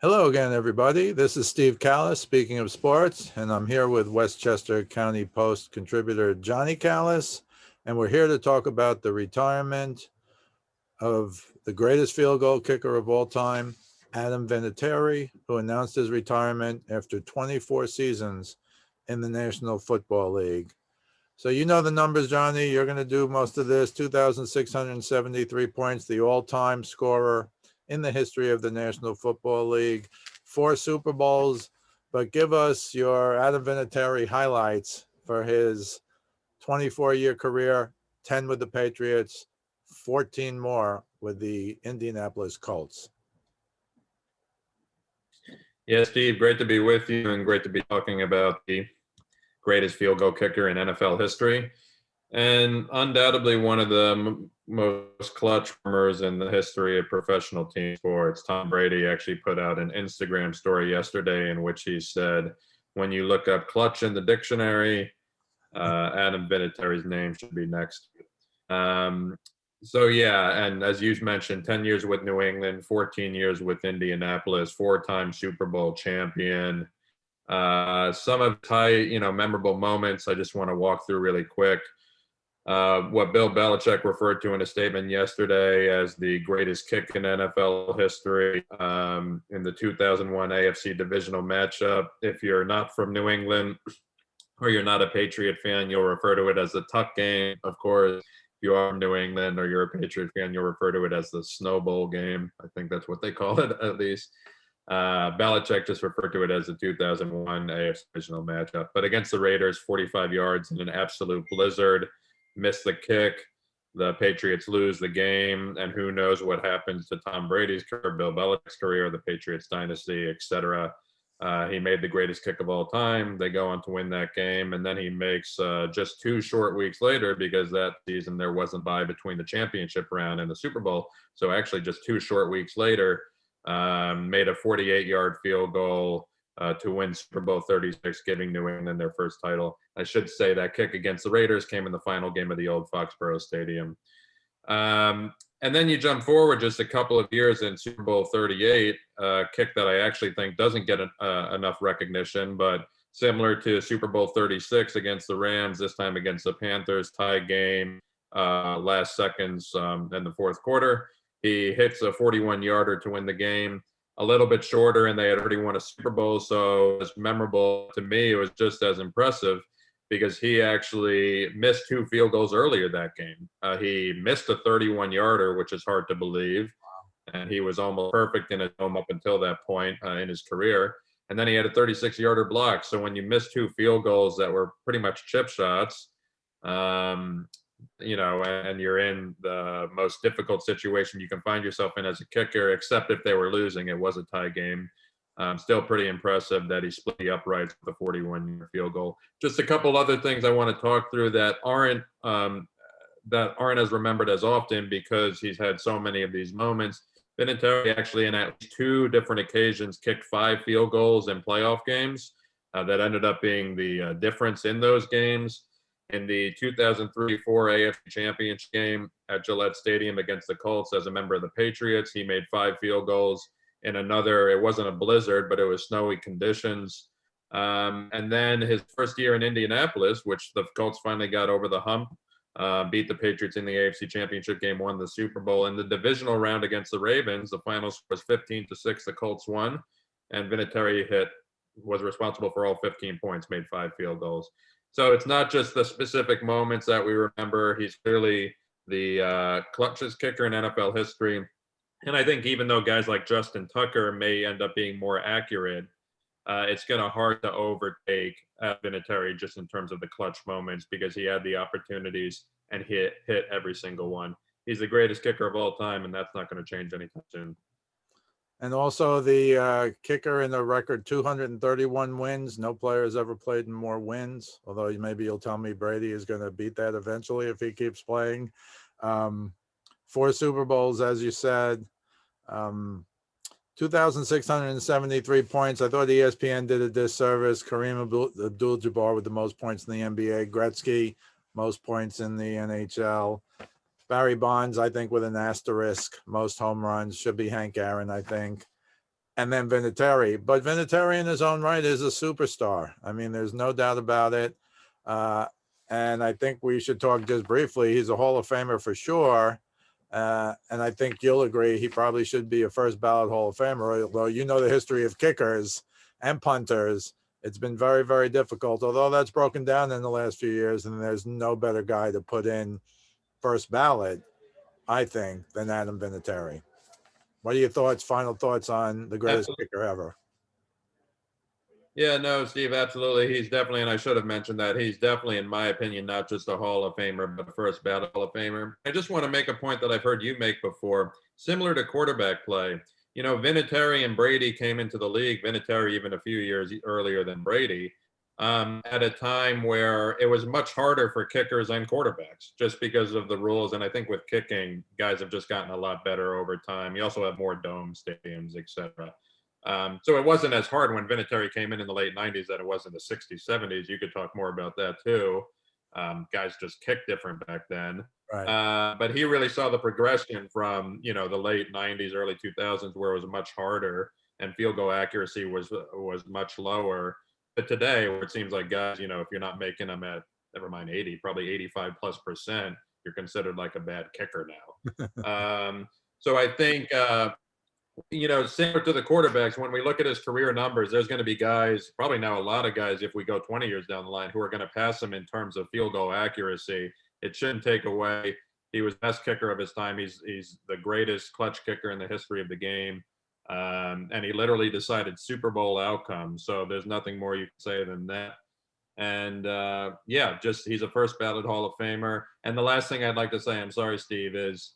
Hello again, everybody. This is Steve Kallas, speaking of sports, and I'm here with Westchester County Post contributor Johnnie Kallas, and we're here to talk about the retirement of the greatest field goal kicker of all time, Adam Vinatieri, who announced his retirement after 24 seasons in the National Football League. So you know the numbers, Johnny. You're going to do most of this. 2,673 points, the all-time scorer in the history of the National Football League, 4 Super Bowls. But give us your Adam Vinatieri highlights for his 24-year career, 10 with the Patriots, 14 more with the Indianapolis Colts. Yeah, Steve, great to be with you and great to be talking about the greatest field goal kicker in NFL history. And undoubtedly one of the most clutch performers in the history of professional team sports. Tom Brady actually put out an Instagram story yesterday in which he said, when you look up clutch in the dictionary, Adam Vinatieri's name should be next. So yeah, and as you mentioned, 10 years with New England, 14 years with Indianapolis, 4-time Super Bowl champion. Some of memorable moments I just want to walk through really quick. What Bill Belichick referred to in a statement yesterday as the greatest kick in NFL history in the 2001 AFC divisional matchup. If you're not from New England or you're not a Patriot fan, you'll refer to it as the Tuck game. Of course, if you are from New England or you're a Patriot fan, you'll refer to it as the Snow Bowl game. I think that's what they call it, at least. Belichick just referred to it as the 2001 AFC divisional matchup. But against the Raiders, 45 yards in an absolute blizzard, missed the kick. The Patriots lose the game, and who knows what happens to Tom Brady's career, Bill Belichick's career, the Patriots dynasty, etc. He made the greatest kick of all time. They go on to win that game, and then he makes just 2 short weeks later, because that season there wasn't a bye between the championship round and the Super Bowl. So actually just 2 short weeks later, made a 48-yard field goal to win Super Bowl 36, giving New England their first title. I should say that kick against the Raiders came in the final game of the old Foxborough Stadium. And then you jump forward just a couple of years in Super Bowl 38, a kick that I actually think doesn't get enough recognition, but similar to Super Bowl 36 against the Rams, this time against the Panthers, tie game, last seconds in the fourth quarter. He hits a 41-yarder to win the game, a little bit shorter, and they had already won a Super Bowl, so it's memorable to me. It was just as impressive because he actually missed 2 field goals earlier that game. He missed a 31-yarder, which is hard to believe, and he was almost perfect in his home up until that point in his career. And then he had a 36-yarder block. So when you miss 2 field goals that were pretty much chip shots, and you're in the most difficult situation you can find yourself in as a kicker, except if they were losing, it was a tie game. Still pretty impressive that he split the uprights with a 41-yard field goal. Just a couple other things I want to talk through that aren't as remembered as often because he's had so many of these moments. Vinatieri actually in at least 2 different occasions kicked 5 field goals in playoff games that ended up being the difference in those games. In the 2003-4 AFC Championship game at Gillette Stadium against the Colts as a member of the Patriots, he made 5 field goals. In another, it wasn't a blizzard, but it was snowy conditions. And then his first year in Indianapolis, which the Colts finally got over the hump, beat the Patriots in the AFC Championship game, won the Super Bowl. In the divisional round against the Ravens, the final score was 15-6. The Colts won, and Vinatieri was responsible for all 15 points, made 5 field goals. So it's not just the specific moments that we remember. He's clearly the clutchest kicker in NFL history. And I think even though guys like Justin Tucker may end up being more accurate, it's going to hard to overtake Vinatieri just in terms of the clutch moments because he had the opportunities and hit every single one. He's the greatest kicker of all time, and that's not going to change anytime soon. And also the kicker in the record 231 wins. No player has ever played in more wins, although maybe you'll tell me Brady is going to beat that eventually if he keeps playing. 4 Super Bowls, as you said. 2,673 points. I thought ESPN did a disservice. Kareem Abdul-Jabbar with the most points in the NBA. Gretzky, most points in the NHL. Barry Bonds, I think, with an asterisk. Most home runs should be Hank Aaron, I think. and then Vinatieri. But Vinatieri in his own right is a superstar. I mean, there's no doubt about it. And I think we should talk just briefly. He's a Hall of Famer for sure. And I think you'll agree he probably should be a first ballot Hall of Famer, although you know the history of kickers and punters. It's been very, very difficult, although that's broken down in the last few years, and there's no better guy to put in first ballot, I think, than Adam Vinatieri. What are your thoughts, final thoughts on the greatest Absolutely. kicker ever? Yeah, no, Steve, absolutely. He's definitely, and I should have mentioned that, he's definitely, in my opinion, not just a Hall of Famer, but a first ballot Hall of Famer. I just want to make a point that I've heard you make before, similar to quarterback play. You know, Vinatieri and Brady came into the league, Vinatieri even a few years earlier than Brady, at a time where it was much harder for kickers and quarterbacks just because of the rules. And I think with kicking, guys have just gotten a lot better over time. You also have more dome stadiums, et cetera. So it wasn't as hard when Vinatieri came in the late 90s that it was in the 60s, 70s. You could talk more about that too. Guys just kicked different back then. Right. But he really saw the progression from, you know, the late 90s, early 2000s, where it was much harder and field goal accuracy was much lower. But today, where it seems like guys, you know, if you're not making them at, never mind 80, probably 85+%, you're considered like a bad kicker now. So I think you know, similar to the quarterbacks, when we look at his career numbers, there's going to be guys, probably now a lot of guys, if we go 20 years down the line, who are going to pass him in terms of field goal accuracy. It shouldn't take away. He was best kicker of his time. He's the greatest clutch kicker in the history of the game. And he literally decided Super Bowl outcomes. So there's nothing more you can say than that. And yeah, just he's a first ballot Hall of Famer. And the last thing I'd like to say, I'm sorry, Steve, is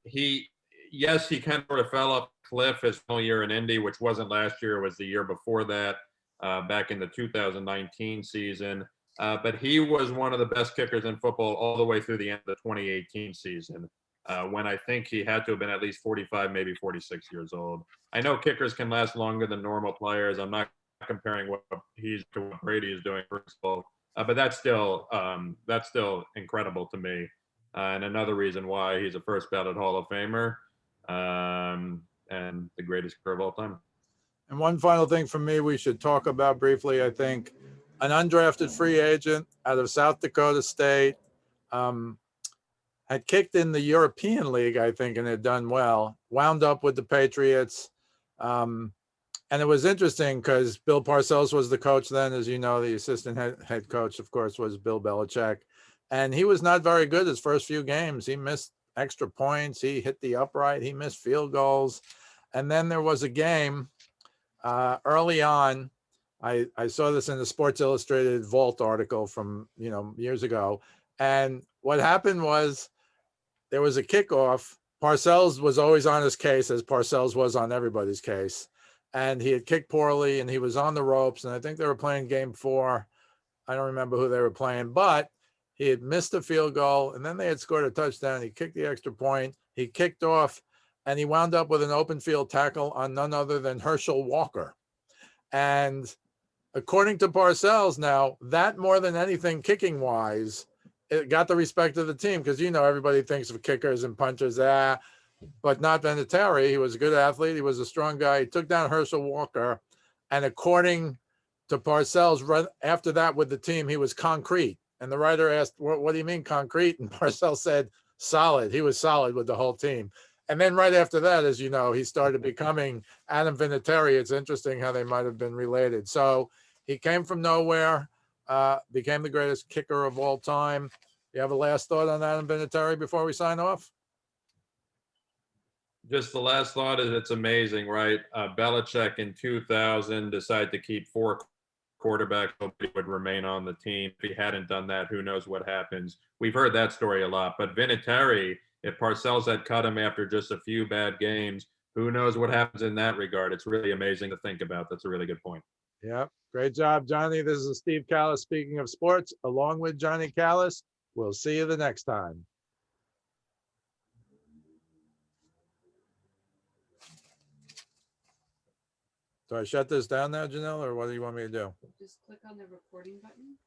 he yes, he kind of sort of fell off a cliff his final year in Indy, which wasn't last year, it was the year before that, back in the 2019 season. But he was one of the best kickers in football all the way through the end of the 2018 season, when I think he had to have been at least 45, maybe 46 years old. I know kickers can last longer than normal players. I'm not comparing what he's to what Brady is doing, first of all, but that's still incredible to me. And another reason why he's a first ballot Hall of Famer, and the greatest career of all time. And one final thing for me, we should talk about briefly, I think, an undrafted free agent out of South Dakota State, had kicked in the European League, I think, and had done well, wound up with the Patriots. And it was interesting because Bill Parcells was the coach then, as you know, the assistant head coach, of course, was Bill Belichick. And he was not very good his first few games. He missed extra points. He hit the upright. He missed field goals. And then there was a game early on. I saw this in the Sports Illustrated Vault article from, you know, years ago. And what happened was there was a kickoff. Parcells was always on his case, as Parcells was on everybody's case. And he had kicked poorly and he was on the ropes. And I think they were playing game 4. I don't remember who they were playing, but he had missed a field goal and then they had scored a touchdown. He kicked the extra point. He kicked off and he wound up with an open field tackle on none other than Herschel Walker. And according to Parcells now, that more than anything kicking wise, it got the respect of the team because, you know, everybody thinks of kickers and punchers, but not Vinatieri. He was a good athlete. He was a strong guy. He took down Herschel Walker. And according to Parcells, right after that with the team, he was concrete. And the writer asked, what do you mean concrete? And Parcells said, solid. He was solid with the whole team. And then right after that, as you know, he started becoming Adam Vinatieri. It's interesting how they might have been related. So he came from nowhere, became the greatest kicker of all time. You have a last thought on Adam Vinatieri before we sign off? Just the last thought is it's amazing, right? Belichick in 2000 decided to keep 4 quarterbacks. Nobody would remain on the team. If he hadn't done that, who knows what happens? We've heard that story a lot. But Vinatieri, if Parcells had cut him after just a few bad games, who knows what happens in that regard? It's really amazing to think about. That's a really good point. Yeah, great job, Johnny. This is Steve Kallas speaking of sports, along with Johnnie Kallas. We'll see you the next time. Do I shut this down now, Janelle, or what do you want me to do? Just click on the recording button.